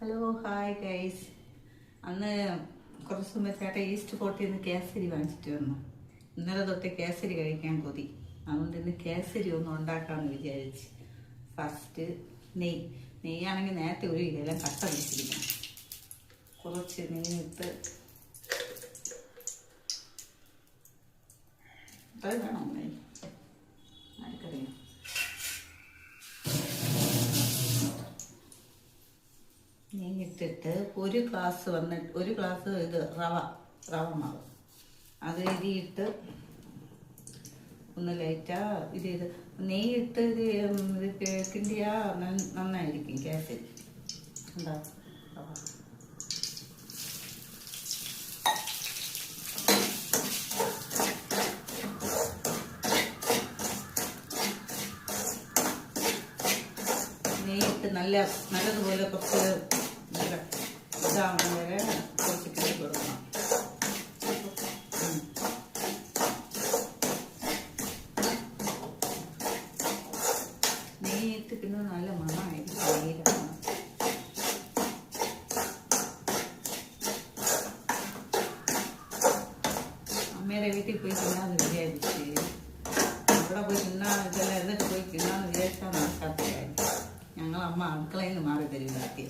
Hello hi guys. അന്ന് കുറച്ച് മുമ്പ് ചേട്ടൻ ഈസ്റ്റ് ഫോർട്ടിൽ നിന്ന് കേസരി വാങ്ങിച്ചിട്ട് വന്നു. ഇന്നലെ തൊട്ട് കേസരി കഴിക്കാൻ കൊതി. അതുകൊണ്ട് ഇന്ന് കേസരി ഒന്ന് ഉണ്ടാക്കാമെന്ന് വിചാരിച്ച്. ഫസ്റ്റ് നെയ്യാണെങ്കിൽ നേരത്തെ ഒരു ഇതെല്ലാം കട്ട പിടിച്ചിരിക്കണം. കുറച്ച് നെയ്യിട്ട് അത് വേണം ആർക്കറിയാം. നെയ്യിട്ടിട്ട് ഒരു ഗ്ലാസ് ഇത് റവ മാവ് അത് ഇരിയിട്ട് ഒന്ന് ലൈറ്റാ ഇത് നെയ്യിട്ട് ഇത് കിണ്ടിയാ നന്നായിരിക്കും കേസരി. എന്താ റവ നെയ്യിട്ട് നല്ലതുപോലെ കുറച്ച് ഇതാവുന്ന വരെ കുറച്ച് കിണ്ടി കൊടുക്കണം. നെയ്യിട്ട് പിന്നെ നല്ല മണമായിരിക്കും. നെയ്യിലാണ് അമ്മയുടെ വീട്ടിൽ പോയി തിന്നാന്ന് വിചാരിച്ച് അവിടെ പോയി ഇതെല്ലാം എന്നിട്ട് പോയി തിന്നാന്ന് വിചാരിച്ചാൽ നടക്കാത്തതായിരിക്കും. അമ്മ അടുക്കളയിൽ നിന്ന് മാറി തരും രാത്രി.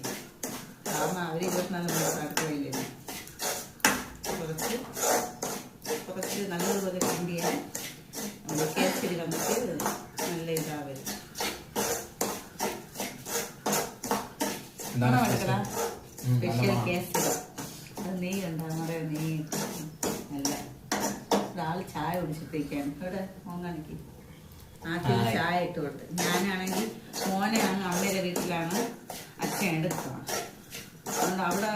കാരണം അവർ 24 മണിക്കൂർ അടുക്കളയില്ല. കുറച്ച് നല്ലതുപോലെ കിണ്ടിയാൽ കേസരി വന്നിട്ട് നല്ല ഇതാവരും. സ്പെഷ്യൽ കേസരി അത് നെയ്യ് ഉണ്ടാകും. നിറയെ നെയ്യ് നല്ല ഒരാൾ ചായ കുടിച്ചിട്ടേക്കാണ് ഇവിടെ മോങ്ങാണിക്ക് ആദ്യം ചായ ഇട്ട് കൊടുത്ത്. ഞാനാണെങ്കിൽ മോനെയാണ് അമ്മയുടെ വീട്ടിലാണ് അച്ഛൻ എടുത്തത്. അതുകൊണ്ട് അവിടെ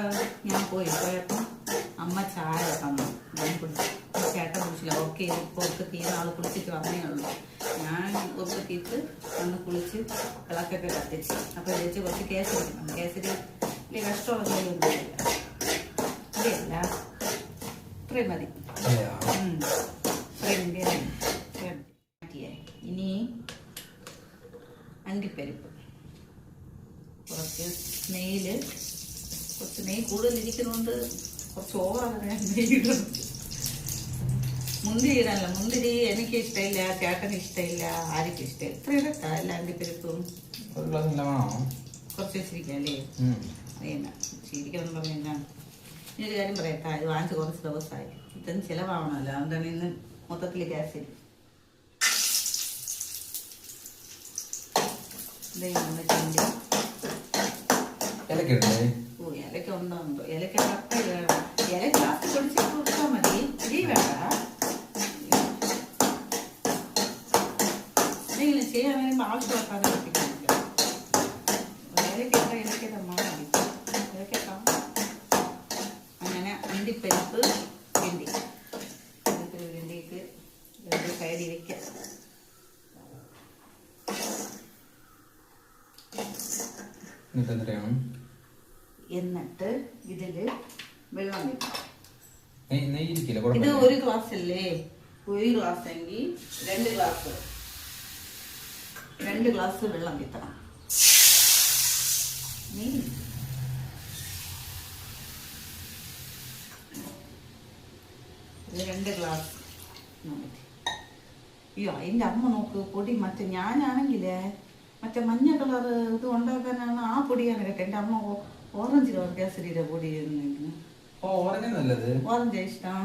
ഞാൻ പോയപ്പോൾ അമ്മ ചായ തന്നു. ഞാൻ കുടിച്ചു. ചേട്ടൻ കുടിച്ചില്ല. ഓക്കെ പുറത്ത് തീരെ ആൾ കുളിച്ചിട്ട് വന്നേ ഉള്ളൂ. ഞാൻ പുറത്തെത്തിയിട്ട് വന്ന് കുളിച്ച് വിളക്കൊക്കെ കത്തിച്ച്. അപ്പോൾ ചേച്ചി കുറച്ച് കേസരി കിട്ടണം. കേസരി വലിയ കഷ്ടമുള്ള ജോലിയൊന്നുമില്ല. അതെയല്ല ഇത്രയും മതി. ഇത്രയും ഇനി അണ്ടിപ്പരിപ്പ് കുറച്ച് നെയ്യ് കൂടുതലിരിക്കുന്നതുകൊണ്ട് കുറച്ച് ഓവറാണ് നെയ്യിടും. മുന്തിരി ഇടാനല്ല. മുന്തിരി എനിക്ക് ഇഷ്ടമില്ല, ചേട്ടന് ഇഷ്ടമില്ല, ആർക്കും ഇഷ്ടമില്ല. ഇത്ര ഇടട്ടാ അല്ല അണ്ടിപ്പരിപ്പും കുറച്ച് വെച്ചിരിക്കാം അല്ലേ. അതന്നെ ശരിക്കും പറഞ്ഞാൽ ഇനിയൊരു കാര്യം പറയട്ടാ. ഇത് വാങ്ങിച്ച് കുറച്ച് ദിവസമായി. ഇതൊന്നും ചിലവാവണമല്ലോ. അതുകൊണ്ടാണ് ഇന്ന് മൊത്തത്തിൽ കേസരി. ഇലക്ക ഉണ്ടോ ഇലക്ക കറക്റ്റ് വേണം. ഇല ഗ്ലാസ് പൊടിച്ച് കൊടുത്താൽ മതി. ഇരി വേണ്ട. എന്തെങ്കിലും ചെയ്യാൻ വേണ്ടി ആവശ്യമാക്കാതെ ഇലക്കട്ട മതി. ഇലക്കട്ട അങ്ങനെ അണ്ടിപ്പരിപ്പ് കിണ്ടിക്ക് 2 സൈഡിൽ വെക്കാം. എന്നിട്ട് ഇതില് വെള്ളം വെക്കണം. ഇത് 1 ഗ്ലാസ് അല്ലേ. 1 ഗ്ലാസ് എങ്കിൽ 2 ഗ്ലാസ് വെള്ളം വെക്കണം. 2 ഗ്ലാസ്. അയ്യോ അതിൻ്റെ അമ്മ നോക്ക് പൊടി. മറ്റേ ഞാനാണെങ്കിലേ മറ്റേ മഞ്ഞ കളർ ഇത് ഉണ്ടാക്കാനാണ് ആ പൊടിയാണ് കേട്ടോ. എൻ്റെ അമ്മ ഓറഞ്ച് കളർ കേസരിയുടെ പൊടി. ഓറഞ്ച് ഇഷ്ടം.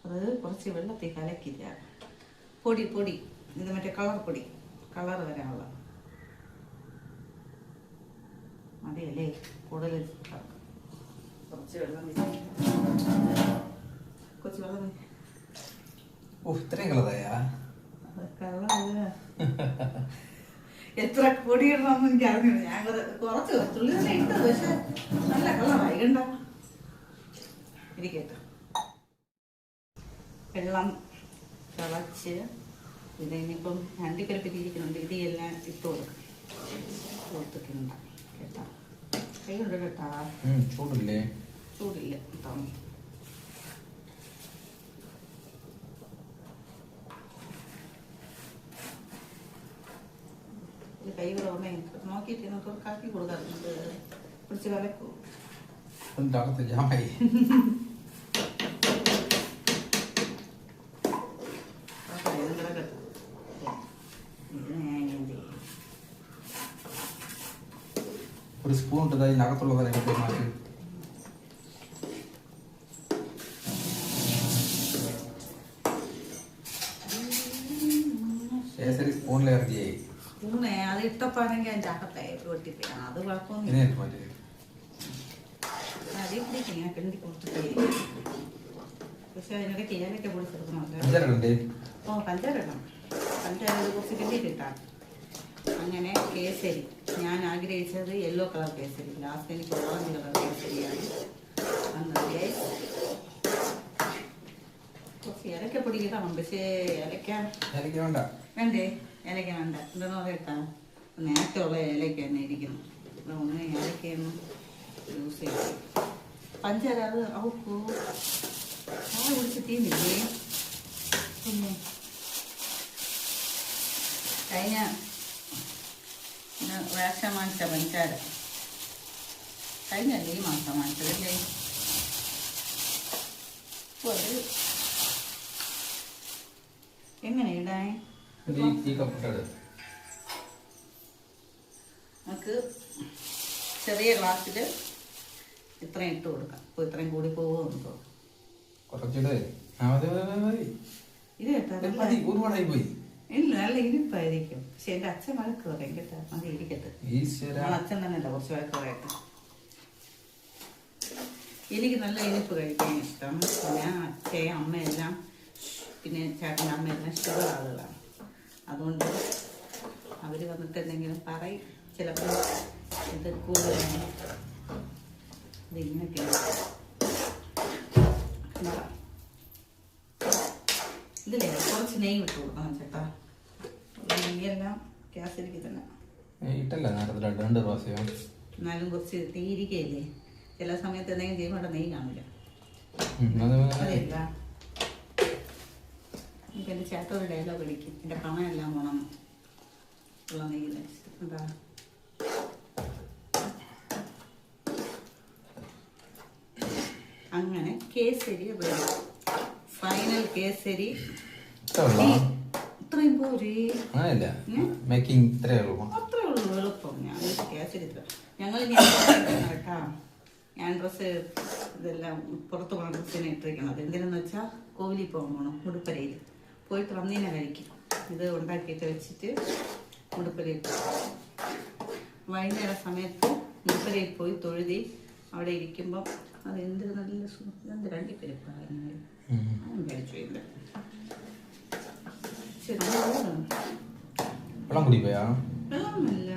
അത് കുറച്ച് വെള്ളത്തിൽ കലക്കില്ല. പൊടി ഇത് മറ്റേ കളർ വരാനുള്ള മതിയല്ലേ. കൂടുതൽ കുറച്ച് വെള്ളം ഇത്രയും കളറായാ എത്ര പൊടി ഇടണമെന്ന് എനിക്ക് അറിഞ്ഞില്ല. ഞാൻ കുറച്ച് തുള്ളി തന്നെ ഇട്ടത്. പക്ഷെ നല്ല കളറായി കണ്ട. ഇരിക്കട്ടെ. വെള്ളം തിളച്ച് ഇത് ഇനിയിപ്പം അണ്ടിപ്പരിപ്പിരിക്കുന്നുണ്ട്. ഇതെല്ലാം ഇട്ട് കൊടുത്തിട്ടുണ്ട് കേട്ടാ. കൈ കൊണ്ട് കേട്ടാ. ചൂടില്ല കേട്ടോ. ഒരു കൈ കൂടെ ഒന്ന് നോക്കിയിട്ട് നമുക്ക് കാക്കി കൊടുക്കാറുണ്ട് പിടിച്ച് കലക്കൂ ഒരു സ്പൂൺ ഇട്ടത് അതിനകത്തുള്ളവരെ മാറ്റി സ്പൂണിൽ ഇറങ്ങിയായി സ്പൂണേ അത് ഇട്ടപ്പാണെങ്കിൽ അതിൻ്റെ അകത്തായി പൊട്ടിപ്പോയി അത് കുഴപ്പമൊന്നും അതിൽ പിടിക്കും ഇങ്ങനെ കിണ്ടി കൊടുത്തിട്ട് പക്ഷെ അതിനിടയ്ക്ക് ഏലൊക്കെ പൊടിച്ചെടുക്കണമല്ലോ ഓ പഞ്ചാര ഇടണം പഞ്ചാര കുറച്ച് കിണ്ടിയിട്ടാണ് അങ്ങനെ കേസരി ഞാൻ ആഗ്രഹിച്ചത് യെല്ലോ കളർ കേസരി ലാസ്റ്റ് എനിക്ക് ഓറഞ്ച് കളർ കേസരിയാണ് വന്നത് കുറച്ച് ഏലക്ക പൊടി ഇടണം പക്ഷേ ഏലക്ക വേണ്ടേ ഏലക്ക വേണ്ട എന്താണെന്ന് പറയട്ടാ നേരത്തെ ഉള്ള ഏലക്ക തന്നെ ഇരിക്കുന്നു ഒന്ന് ഏലക്കയൊന്നും യൂസ് ചെയ്യും പഞ്ചാര അത് അവക്കോ ചായ കുടിച്ച് തീന്നില്ലേ പിന്നെ കഴിഞ്ഞ റേഷൻ വാങ്ങിച്ച പഞ്ചാര കഴിഞ്ഞല്ലേ ഈ മാസം വാങ്ങിച്ചതല്ലേ എങ്ങനെ ഇടാൻ നമുക്ക് ചെറിയ ഗ്ലാസ്സിൽ ഇത്രയും ഇട്ട് കൊടുക്കാം അപ്പോൾ ഇത്രയും കൂടി പോകുമോ ഇത് കേട്ടോ ഇല്ല നല്ല ഇരിപ്പായിരിക്കും പക്ഷെ എന്റെ അച്ഛൻ വഴക്ക് പറയും കേട്ടോ അത് ഇരിക്കട്ടെ അച്ഛൻ തന്നെ അല്ല കുറച്ച് വഴക്ക് പറയട്ടെ എനിക്ക് നല്ല ഇരിപ്പ് കഴിക്കാൻ ഇഷ്ടം ഞാൻ അച്ഛയും അമ്മയെല്ലാം പിന്നെ ചേട്ടൻ്റെ അമ്മയെല്ലാം ഷുഗർ ആളുകളാണ് അതുകൊണ്ട് അവർ വന്നിട്ട് എന്തെങ്കിലും പറയും ചിലപ്പോൾ ഇത് കൂടുതലാണ് ഇത് ഇങ്ങനെയൊക്കെയാണ് ഇതില്ലേ കുറച്ച് നെയ്യ് വിട്ട് കൊടുക്കണം ചേട്ടാ നെയ്യെല്ലാം ഗ്യാസിലേക്ക് തന്നെ എന്നാലും കുറച്ച് തീരിക്കയില്ലേ ചില സമയത്ത് എന്തെങ്കിലും ചെയ്യുമ്പോൾ അവിടെ നെയ്യ് കാണില്ല അതെയല്ല എനിക്ക് എൻ്റെ ചേട്ടൻ ഒരു ഡയലോഗ് അടിക്കും എൻ്റെ പണമെല്ലാം പോണം ഉള്ള നെയ്യ് എന്താ അങ്ങനെ കേസരി ഫൈനൽ കേസരി ഇത്രയും പോരേ അത്രേ ഉള്ളൂ എളുപ്പം ഞാൻ കേസരി ഞങ്ങൾ കേട്ടാ ഞാൻ ഡ്രസ്സ് ഇതെല്ലാം പുറത്ത് പോകണ ഡ്രസ്സിനെ ഇട്ടിരിക്കണം അത് എന്തിനെന്ന് വെച്ചാൽ കോവിലിൽ പോകണം മുടുപ്പരയിൽ പോയിട്ട് വന്നീനെ കഴിക്കും ഇത് ഉണ്ടാക്കിയിട്ട് വെച്ചിട്ട് മുടുപ്പരയിൽ വൈകുന്നേര സമയത്ത് മുടുപ്പരയിൽ പോയി തൊഴുതി അവിടെ ഇരിക്കുമ്പം അത് എന്ത് നല്ല എന്ത് രണ്ടിപ്പരിപ്പാണ് കഴിച്ചു വെള്ളമല്ല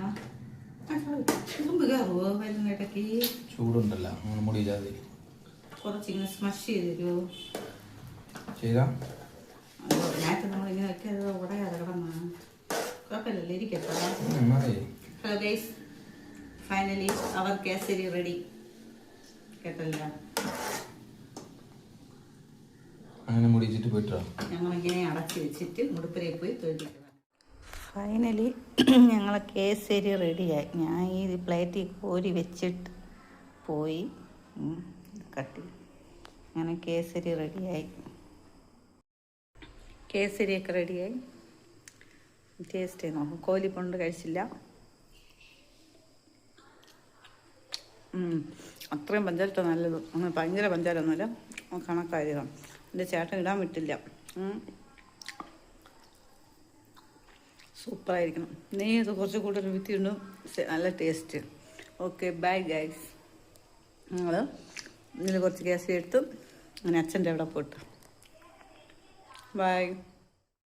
തുമ്പ് കയറുമോ വൈകുന്നേരത്തേക്ക് ചൂടുണ്ടല്ലോ കുറച്ചിങ്ങനെ സ്മഷ് ചെയ്ത് തരുമോ നേരത്തെ നമ്മളിങ്ങനെ വെക്കാതെ ഉടയാതെ കിടന്ന കുഴപ്പമില്ലല്ലോ ഇരിക്കട്ടോ ഹലോ ഗൈസ് ഫൈനലി അവർ കേസരി റെഡി കേട്ടല്ല അങ്ങനെ മുടിച്ചിട്ട് പോയിട്ടോ ഞങ്ങളിങ്ങനെ അടച്ചു വെച്ചിട്ട് മുടുപ്പരയിൽ പോയി തൊഴിലിട്ട് ഫൈനലി ഞങ്ങൾ കേസരി റെഡിയായി ഞാൻ ഈ പ്ലേറ്റിൽ കോരി വെച്ചിട്ട് പോയി കട്ടി അങ്ങനെ കേസരി റെഡിയായി കേസരിയൊക്കെ റെഡിയായി ടേസ്റ്റ് ചെയ്ത് നോക്കും കോലിപ്പൊണ്ട് കഴിച്ചില്ല അത്രയും പഞ്ചാരട്ട നല്ലത് അങ്ങനെ ഭയങ്കര പഞ്ചാരൊന്നുമില്ല കണക്കായതാണ് എൻ്റെ ചേട്ടൻ ഇടാൻ വിട്ടില്ല സൂപ്പറായിരിക്കണം നെയ്യൊക്കെ കുറച്ച് കൂടുതൽ വിത്തിയുണ്ട് നല്ല ടേസ്റ്റ് ഓക്കെ ബൈ ഗൈസ് ഞങ്ങൾ ഇതിൽ കുറച്ച് ഗ്യാസ് എടുത്ത് അങ്ങനെ അച്ഛൻ്റെ അവിടെ പോയിട്ട് ബൈ